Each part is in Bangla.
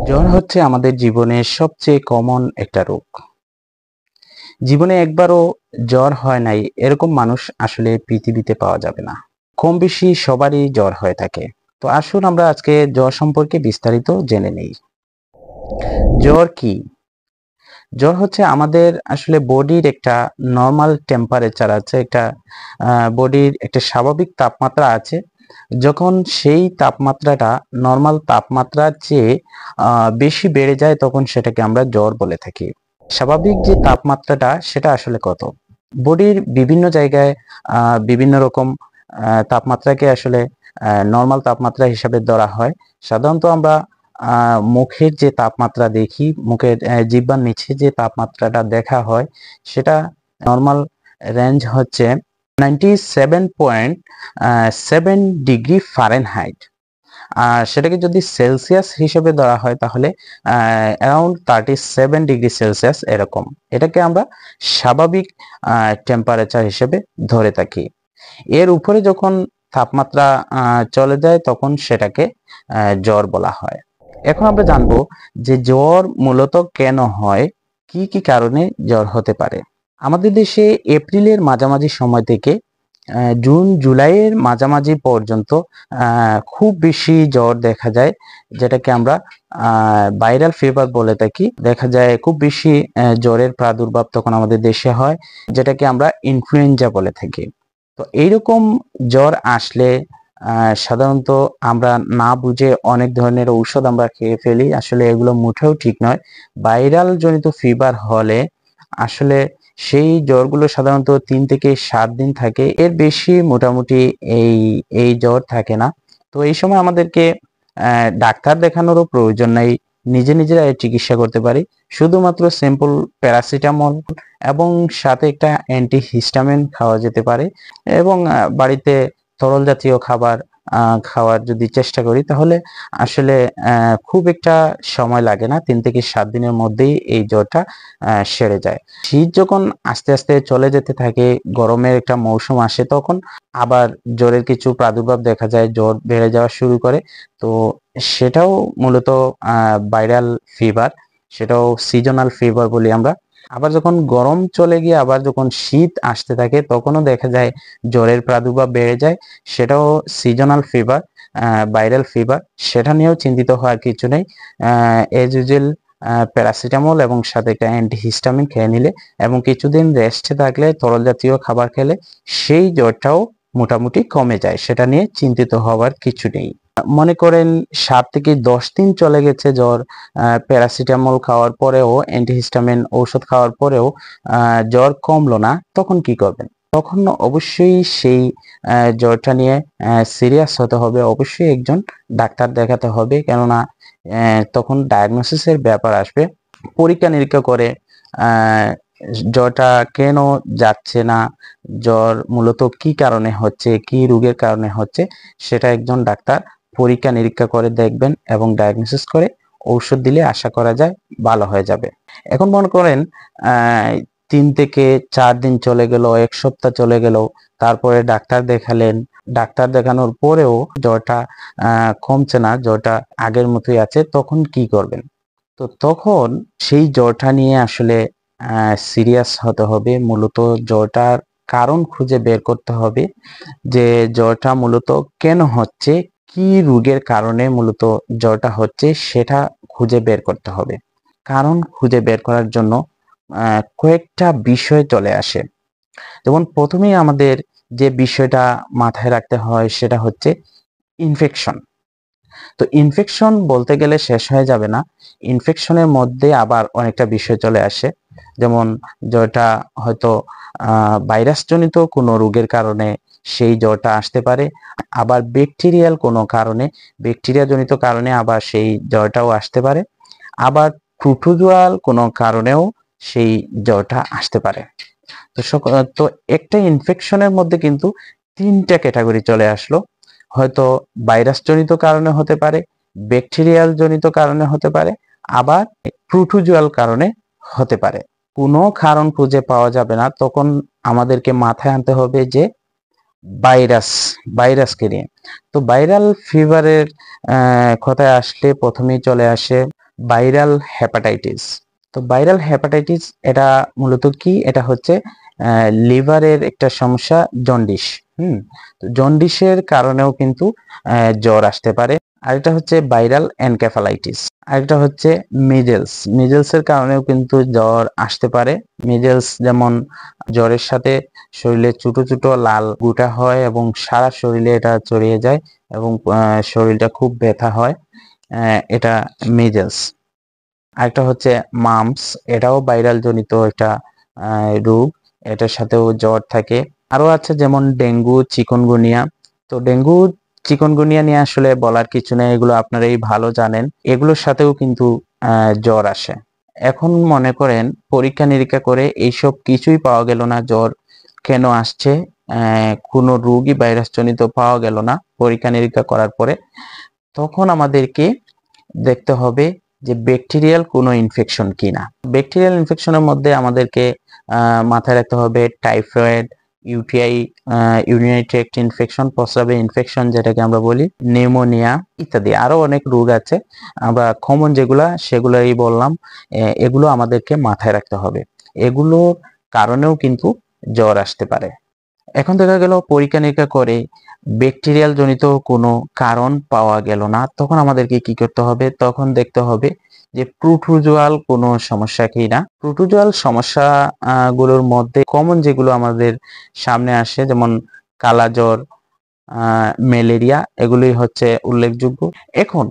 জ্বর হচ্ছে আমাদের জীবনের সবচেয়ে কমন একটা রোগ। জীবনে একবারও জ্বর হয় নাই এরকম মানুষ আসলে পৃথিবীতে পাওয়া যাবে না। কম বেশি সবারই জ্বর হয়ে থাকে। তো আসুন আমরা আজকে জ্বর সম্পর্কে বিস্তারিত জেনে নেই। জ্বর কি? জ্বর হচ্ছে আমাদের আসলে বডির একটা নরমাল টেম্পারেচার আছে, একটা বডির একটা স্বাভাবিক তাপমাত্রা আছে। যখন সেই তাপমাত্রাটা নরমাল তাপমাত্রার চেয়ে বেশি বেড়ে যায় তখন সেটাকে আমরা জ্বর বলে থাকি। স্বাভাবিক যে তাপমাত্রাটা সেটা আসলে কত? বডির বিভিন্ন জায়গায় বিভিন্ন রকম তাপমাত্রাকে আসলে নরমাল তাপমাত্রা হিসাবে ধরা হয়। সাধারণত আমরা মুখের যে তাপমাত্রা দেখি, মুখের জিহ্বার নিচে যে তাপমাত্রাটা দেখা হয় সেটা নরমাল রেঞ্জ হচ্ছে 97.7 ডিগ্রি ফারেনহাইট। আর সেটাকে যদি সেলসিয়াস হিসেবে ধরা হয় তাহলে অ্যারাউন্ড 37 ডিগ্রি সেলসিয়াস এরকম। এটাকে আমরা স্বাভাবিক টেম্পারেচার হিসেবে ধরে থাকি। এর উপরে যখন তাপমাত্রা চলে যায় তখন সেটাকে জ্বর বলা হয়। এখন আমরা জানবো যে জ্বর মূলত কেন হয়, কি কি কারণে জ্বর হতে পারে। আমাদের দেশে এপ্রিলের মাঝামাঝি সময় থেকে জুন জুলাইয়ের মাঝামাঝি পর্যন্ত খুব বেশি জ্বর দেখা যায়, যেটাকে আমরা ভাইরাল ফিভার বলে থাকি। দেখা যায় খুব বেশি জ্বরের প্রাদুর্ভাব তখন আমাদের দেশে হয়, যেটাকে আমরা ইনফ্লুয়েঞ্জা বলে থাকি। তো এইরকম জ্বর আসলে সাধারণত আমরা না বুঝে অনেক ধরনের ঔষধ আমরা খেয়ে ফেলি, আসলে এগুলো মোটেও ঠিক নয়। ভাইরাল জনিত ফিভার হলে আসলে সেই জ্বরগুলো সাধারণত 3 থেকে 7 দিন থাকে, এর বেশি মোটামুটি এই এই জ্বর থাকে না। তো এই সময় আমাদেরকে ডাক্তার দেখানোরও প্রয়োজন নাই, নিজে নিজেরা এর চিকিৎসা করতে পারি। শুধুমাত্র সিম্পল প্যারাসিটামল এবং সাথে একটা অ্যান্টিহিস্টামিন খাওয়া যেতে পারে, এবং বাড়িতে তরল জাতীয় খাবার খাওয়ার যদি চেষ্টা করি তাহলে আসলে খুব একটা সময় লাগে না, 3 থেকে 7 দিনের মধ্যেই এই জ্বরটা সেরে যায়। শীত যখন আস্তে আস্তে চলে যেতে থাকে, গরমের একটা মৌসুম আসে, তখন আবার জ্বরের কিছু প্রাদুর্ভাব দেখা যায়, জ্বর বেড়ে যাওয়া শুরু করে। তো সেটাও মূলত ভাইরাল ফিভার, সেটাও সিজনাল ফিভার বলি আমরা। আবার যখন গরম চলে গিয়ে আবার যখন শীত আসতে থাকে তখনও দেখা যায় জ্বরের প্রাদুর্ভাব বেড়ে যায়, সেটাও সিজনাল ফিভার, ভাইরাল ফিভার। সেটা নিয়েও চিন্তিত হওয়ার কিছু নেই। এজ ইউজুয়াল প্যারাসিটামল এবং সাথে একটা অ্যান্টিহিস্টামিন খেয়ে নিলে এবং কিছুদিন রেস্টে থাকলে, তরল জাতীয় খাবার খেলে সেই জ্বরটাও মোটামুটি কমে যায়, সেটা নিয়ে চিন্তিত হওয়ার কিছু নেই। মনে করেন 7 থেকে 10 দিন চলে গেছে জ্বর, প্যারাসিটামল খাওয়ার পরেও, অ্যান্টিহিস্টামিন ঔষধ খাওয়ার পরেও জ্বর কমলো না, তখন কি করবেন? তখন অবশ্যই সেই জ্বরটা নিয়ে সিরিয়াস হতে হবে, অবশ্যই একজন ডাক্তার দেখাতে হবে। কেননা তখন ডায়াগনোসিসের ব্যাপার আসবে। পরীক্ষা নিরীক্ষা করে আহ জ্বরটা কেন যাচ্ছে না, জ্বর মূলত কি কারণে হচ্ছে, কি রোগের কারণে হচ্ছে, সেটা একজন ডাক্তার পরীক্ষা নিরীক্ষা করে দেখবেন এবং ডায়াগনোসিস করে ঔষধ দিলে আশা করা যায় ভালো হয়ে যাবে। এখন মনে করেন 3 থেকে 4 দিন চলে গেল, 1 সপ্তাহ চলে গেল, তারপরে ডাক্তার দেখালেন, ডাক্তার দেখানোর পরেও জ্বরটা কমছে না, জ্বরটা আগের মতোই আছে, তখন কি করবেন? তো তখন সেই জ্বরটা নিয়ে আসলে সিরিয়াস হতে হবে। মূলত জ্বরটার কারণ খুঁজে বের করতে হবে, যে জ্বরটা মূলত কেন হচ্ছে, কি রোগের কারণে মূলত জ্বরটা হচ্ছে সেটা খুঁজে বের করতে হবে। কারণ খুঁজে বের করার জন্য কয়েকটা বিষয় চলে আসে। যেমন প্রথমেই আমাদের যে বিষয়টা মাথায় রাখতে হয় সেটা হচ্ছে ইনফেকশন। তো ইনফেকশন বলতে গেলে শেষ হয়ে যাবে না, ইনফেকশনের মধ্যে আবার অনেকটা বিষয় চলে আসে। যেমন জ্বরটা হয়তো ভাইরাস জনিত কোনো রোগের কারণে সেই জ্বরটা আসতে পারে, আবার ব্যাকটেরিয়াল কোনো কারণে, ব্যাকটেরিয়া জনিত কারণে আবার সেই জ্বরটাও আসতে পারে, আবার প্রোটোজোয়াল কোনো কারণেও সেই জ্বরটা আসতে পারে। তো তো একটা ইনফেকশনের মধ্যে কিন্তু 3টা ক্যাটাগরি চলে আসলো। হয়তো ভাইরাস জনিত কারণে হতে পারে, ব্যাকটেরিয়াল জনিত কারণে হতে পারে, আবার প্রোটোজোয়াল কারণে হতে পারে। কোনো কারণ খুঁজে পাওয়া যাবে না, তখন আমাদেরকে মাথায় আনতে হবে যে ভাইরাস, ভাইরাসকে নিয়ে। তো ভাইরাল ফিভারের কথায় আসলে প্রথমেই চলে আসে ভাইরাল হেপাটাইটিস। তো ভাইরাল হেপাটাইটিস এটা মূলত কি? এটা হচ্ছে লিভারের একটা সমস্যা, জন্ডিস। তো জন্ডিসের কারণেও কিন্তু জ্বর আসতে পারে। আরেকটা হচ্ছে ভাইরাল এনকেফালাইটিস। আরেকটা হচ্ছে মিজেলস। মিজেলসের কারণেও কিন্তু জ্বর আসতে পারে। মিজেলস যেমন জ্বরের সাথে শরীরে ছোট ছোট লাল গুটা হয় এবং সারা শরীরে এটা ছড়িয়ে যায় এবং শরীরটা খুব ব্যথা হয়, এটা মিজেলস। আরেকটা হচ্ছে মাম্পস, এটাও ভাইরাল জনিত একটা রোগ, এটার সাথেও জ্বর থাকে। আরো আছে যেমন ডেঙ্গু, চিকুনগুনিয়া। তো ডেঙ্গু চিকুনগুনিয়া নিয়ে আসলে বলার কিছু নেই, এগুলো আপনারাই ভালো জানেন। এগুলোর সাথেও কিন্তু জ্বর আসে। এখন মনে করেন পরীক্ষা নিরীক্ষা করে এইসব কিছুই পাওয়া গেল না, জ্বর কেন আসছে, কোনো রোগই ভাইরাস জনিত পাওয়া গেল না পরীক্ষা নিরীক্ষা করার পরে, তখন আমাদেরকে দেখতে হবে যে ব্যাকটেরিয়াল কোনো ইনফেকশন কিনা। ব্যাকটেরিয়াল ইনফেকশনের মধ্যে আমাদেরকে মাথায় রাখতে হবে typhoid, UTI, urinary tract infection, প্রস্রাবের ইনফেকশন যেটাকে আমরা বলি, নিউমোনিয়া ইত্যাদি। আরো অনেক রোগ আছে, আমরা কমন সেগুলোই বললাম। এগুলো আমাদেরকে মাথায় রাখতে হবে, এগুলোর কারণেও কিন্তু জ্বর আসতে পারে। এখন দেখা গেল পরীক্ষা নিরীক্ষা করে ব্যাকটেরিয়াল জনিত কোনো কারণ পাওয়া গেল না, তখন আমাদেরকে কি করতে হবে? তখন দেখতে হবে যে প্রোটোজোয়াল কোনো সমস্যা কিনা। প্রোটোজোয়াল সমস্যা গুলোর মধ্যে কমন যেগুলো আমাদের সামনে আসে, যেমন কালাজ্বর, ম্যালেরিয়া, এগুলোই হচ্ছে উল্লেখযোগ্য। এখন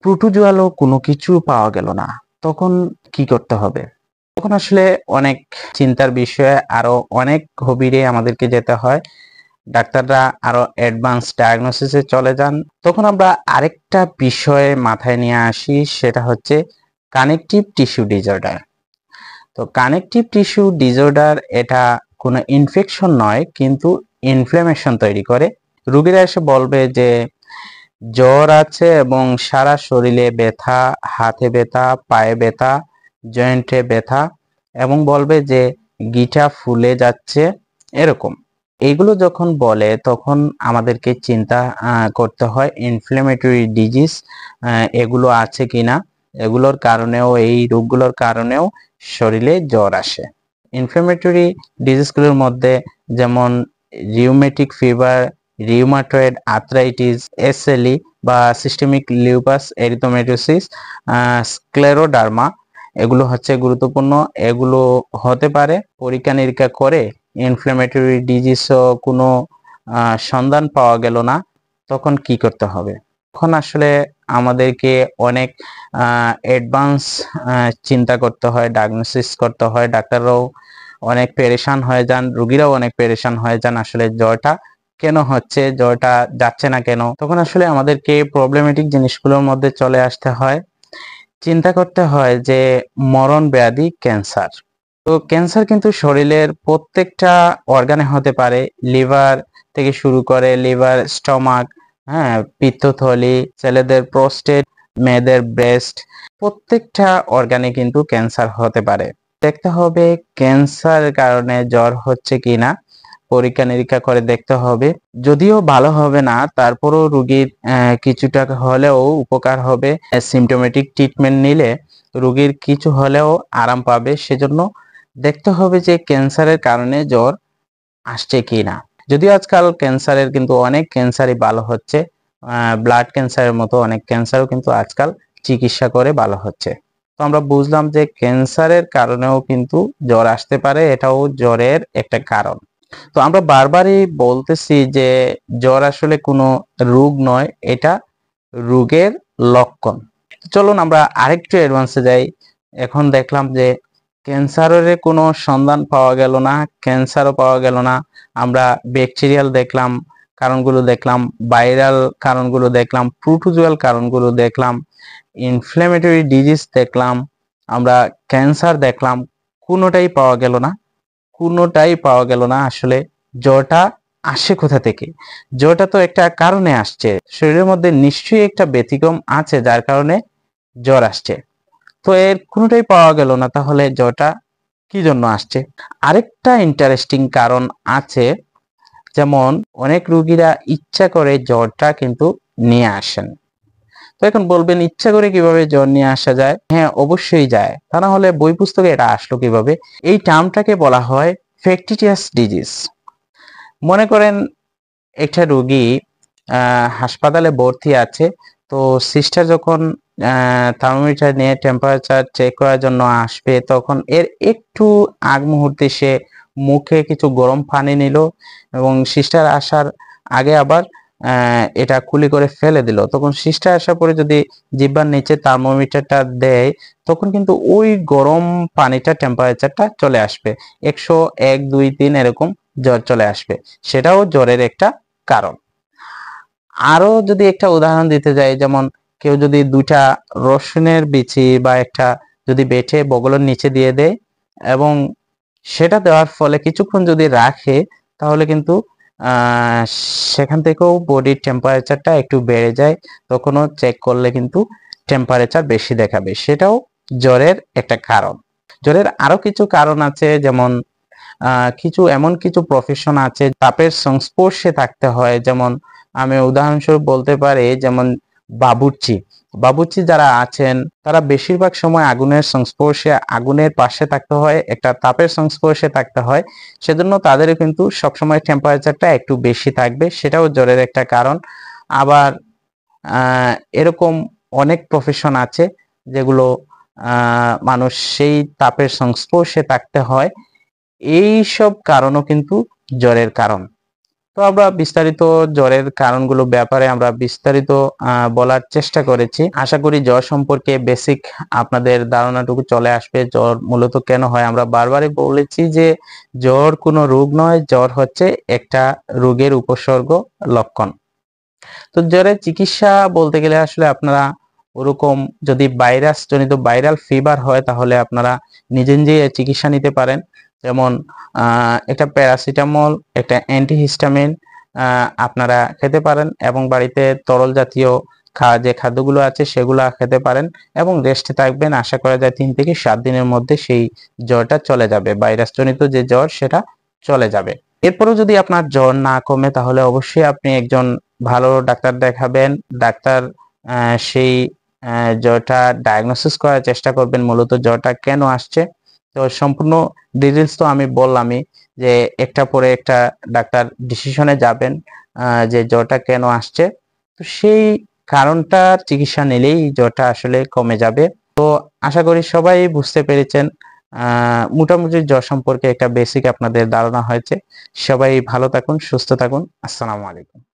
প্রোটোজোয়ালও কোনো কিছু পাওয়া গেল না, তখন কি করতে হবে? তখন আসলে অনেক চিন্তার বিষয়ে, আরো অনেক গভীরে আমাদেরকে যেতে হয়। ডাক্তাররা আরো অ্যাডভান্স ডায়াগনোসিসে চলে যান। তখন আমরা আরেকটা বিষয়ে মাথায় নিয়ে আসি, সেটা হচ্ছে কানেকটিভ টিস্যু ডিসঅর্ডার। তো কানেকটিভ টিস্যু ডিসঅর্ডার এটা কোনো ইনফেকশন নয়, কিন্তু ইনফ্ল্যামেশন তৈরি করে। রোগীরা এসে বলবে যে জ্বর আছে এবং সারা শরীরে ব্যথা, হাতে ব্যথা, পায়ে ব্যথা, জয়েন্টে ব্যথা, এবং বলবে যে গিঁটা ফুলে যাচ্ছে, এরকম। এইগুলো যখন বলে তখন আমাদেরকে চিন্তা করতে হয় ইনফ্ল্যামেটরি ডিজিজ এগুলো আছে কিনা। এগুলোর কারণেও, এই রোগগুলোর কারণেও শরীরে জ্বর আসে। ইনফ্ল্যামেটরি ডিজিজগুলোর মধ্যে যেমন rheumatic fever, rheumatoid arthritis, SLE বা সিস্টেমিক লিউপাস এরিথেমেটোসিস, স্ক্লেরোডার্মা, এগুলো হচ্ছে গুরুত্বপূর্ণ। এগুলো হতে পারে। পরীক্ষা নিরীক্ষা করে ইনফ্ল্যামেটরি ডিজিজও কোনো সন্ধান পাওয়া গেল না, তখন কি করতে হবে? তখন আসলে আমাদেরকে অনেক অ্যাডভান্স চিন্তা করতে হয়, ডায়াগনোসিস করতে হয়। ডাক্তাররাও অনেক পেরেশান হয়ে যান, রোগীরাও অনেক পেরেশান হয়ে যান, আসলে জ্বরটা কেন হচ্ছে, জ্বরটা যাচ্ছে না কেন। তখন আসলে আমাদেরকে প্রবলেমেটিক জিনিসগুলোর মধ্যে চলে আসতে হয়, চিন্তা করতে হয় যে মরণ ব্যাধি ক্যান্সার। তো ক্যান্সার কিন্তু শরীরের প্রত্যেকটা অর্গানে হতে পারে, লিভার থেকে শুরু করে লিভার, স্টমাক, হ্যাঁ, পিত্তথলি, ছেলেদের প্রোস্টেট, মেয়েদের ব্রেস্ট, প্রত্যেকটা অর্গানে কিন্তু ক্যান্সার হতে পারে। দেখতে হবে ক্যান্সারের কারণে জ্বর হচ্ছে কিনা, পরীক্ষা নিরীক্ষা করে দেখতে হবে। যদিও ভালো হবে না, তারপরও রোগীর কিছুটা হলেও উপকার হবে। সিমটোমেটিক ট্রিটমেন্ট নিলে রোগীর কিছু হলেও আরাম পাবে। সেজন্য দেখতে হবে যে ক্যান্সারের কারণে জ্বর আসছে কিনা। যদিও আজকাল ক্যান্সারের কিন্তু অনেক ক্যান্সারই ভালো হচ্ছে, ব্লাড ক্যান্সারের মতো অনেক ক্যান্সারও কিন্তু আজকাল চিকিৎসা করে ভালো হচ্ছে। তো আমরা বুঝলাম যে ক্যান্সারের কারণেও কিন্তু জ্বর আসতে পারে, এটাও জ্বরের একটা কারণ। তো আমরা বারবারই বলতেছি যে জ্বর আসলে কোনো রোগ নয়, এটা রোগের লক্ষণ। চলুন আমরা আরেকটু অ্যাডভান্সে যাই। এখন দেখলাম যে ক্যান্সারের কোনো সন্ধান পাওয়া গেল না, ক্যান্সারও পাওয়া গেল না। আমরা ব্যাকটেরিয়াল দেখলাম, কারণগুলো দেখলাম, ভাইরাল কারণগুলো দেখলাম, প্রোটোজোয়াল কারণগুলো দেখলাম, ইনফ্ল্যামেটরি ডিজিজ দেখলাম, আমরা ক্যান্সার দেখলাম, কোনোটাই পাওয়া গেল না, কোনোটাই পাওয়া গেল না। আসলে জ্বরটা আসে কোথা থেকে? জ্বরটা তো একটা কারণে আসছে, শরীরের মধ্যে নিশ্চয়ই একটা ব্যতিক্রম আছে যার কারণে জ্বর আসছে। তো এর কোনোটাই পাওয়া গেল না, তাহলে জ্বরটা কি জন্য আসছে? আরেকটা ইন্টারেস্টিং কারণ আছে, যেমন অনেক রোগীরা ইচ্ছা করে জ্বরটা কিন্তু নিয়ে আসেন। তো এখন বলবেন ইচ্ছা করে কিভাবে জ্বর নিয়ে আসা যায়? হ্যাঁ, অবশ্যই যায়। তা না হলে বই পুস্তকে এটা আসলো কিভাবে? এই টার্মটাকে বলা হয় ফ্যাকটিটিয়াস ডিজিজ। মনে করেন একটা রোগী হাসপাতালে ভর্তি আছে। তো সিস্টার যখন থার্মোমিটার নিয়ে টেম্পারেচার চেক করার জন্য আসবে, তখন এর একটু আগ মুহূর্তে সে মুখে কিছু গরম পানি নিল এবং সিস্টার আসার আগে আবার এটা কুলি করে ফেলে দিল। তখন সিস্টার আসার পরে যদি জিহ্বার নিচে থার্মোমিটারটা দেয়, তখন কিন্তু ওই গরম পানিটা টেম্পারেচারটা চলে আসবে 101, 2, 3 এরকম জ্বর চলে আসবে। সেটাও জ্বরের একটা কারণ। আরো যদি একটা উদাহরণ দিতে যাই, যেমন কেউ যদি 2টা রসুনের বিচি বা একটা যদি বেটে বগলের নিচে দিয়ে দেয় এবং সেটা দেওয়ার ফলে কিছুক্ষণ যদি রাখে, তাহলে কিন্তু আহ সেখান থেকেও বডির টেম্পারেচারটা একটু বেড়ে যায়। তখনও চেক করলে কিন্তু টেম্পারেচার বেশি দেখাবে, সেটাও জ্বরের একটা কারণ। জ্বরের আরো কিছু কারণ আছে, যেমন কিছু এমন কিছু প্রফেশন আছে তাপের সংস্পর্শে থাকতে হয়। যেমন আমি উদাহরণস্বরূপ বলতে পারি, যেমন বাবুর্চি। বাবুর্চি যারা আছেন তারা বেশিরভাগ সময় আগুনের সংস্পর্শে, আগুনের পাশে থাকতে হয়, একটা তাপের সংস্পর্শে থাকতে হয়। সেজন্য তাদেরও কিন্তু সবসময় টেম্পারেচারটা একটু বেশি থাকবে, সেটাও জ্বরের একটা কারণ। আবার এরকম অনেক প্রফেশন আছে যেগুলো মানুষ সেই তাপের সংস্পর্শে থাকতে হয়। এই সব কারণও কিন্তু জ্বরের কারণ। তো আমরা বিস্তারিত জ্বরের কারণগুলো ব্যাপারে আমরা বিস্তারিত বলার চেষ্টা করেছি। আশা করি জ্বর সম্পর্কে বেসিক আপনাদের ধারণাটুকু চলে আসবে। জ্বর মূলত কেন হয়? আমরা বারবারই বলেছি যে জ্বর কোনো রোগ নয়, জ্বর হচ্ছে একটা রোগের উপসর্গ, লক্ষণ। তো জ্বরের চিকিৎসা বলতে গেলে আসলে আপনারা ওরকম যদি ভাইরাস জনিত ভাইরাল ফিভার হয়, তাহলে আপনারা নিজে নিজে চিকিৎসা নিতে পারেন। যেমন একটা প্যারাসিটামল, একটা অ্যান্টিহিস্টামিন আপনারা খেতে পারেন এবং বাড়িতে তরল জাতীয় যে খাদ্যগুলো আছে সেগুলো খেতে পারেন এবং রেস্টে থাকবেন। আশা করা যায় 3 থেকে 7 দিনের মধ্যে সেই জ্বরটা চলে যাবে, ভাইরাস জনিত যে জ্বর সেটা চলে যাবে। এরপরেও যদি আপনার জ্বর না কমে, তাহলে অবশ্যই আপনি একজন ভালো ডাক্তার দেখাবেন। ডাক্তার সেই জ্বরটা ডায়াগনোসিস করার চেষ্টা করবেন, মূলত জ্বরটা কেন আসছে। তো সম্পূর্ণ ডিটেলস তো আমি বললামই, যে একটা পরে একটা ডাক্তার ডিসিশনে যাবেন যে জ্বরটা কেন আসছে। তো সেই কারণটার চিকিৎসা নিলেই জ্বরটা আসলে কমে যাবে। তো আশা করি সবাই বুঝতে পেরেছেন। মোটামুটি জ্বর সম্পর্কে একটা বেসিক আপনাদের ধারণা হয়েছে। সবাই ভালো থাকুন, সুস্থ থাকুন। আসসালামু আলাইকুম।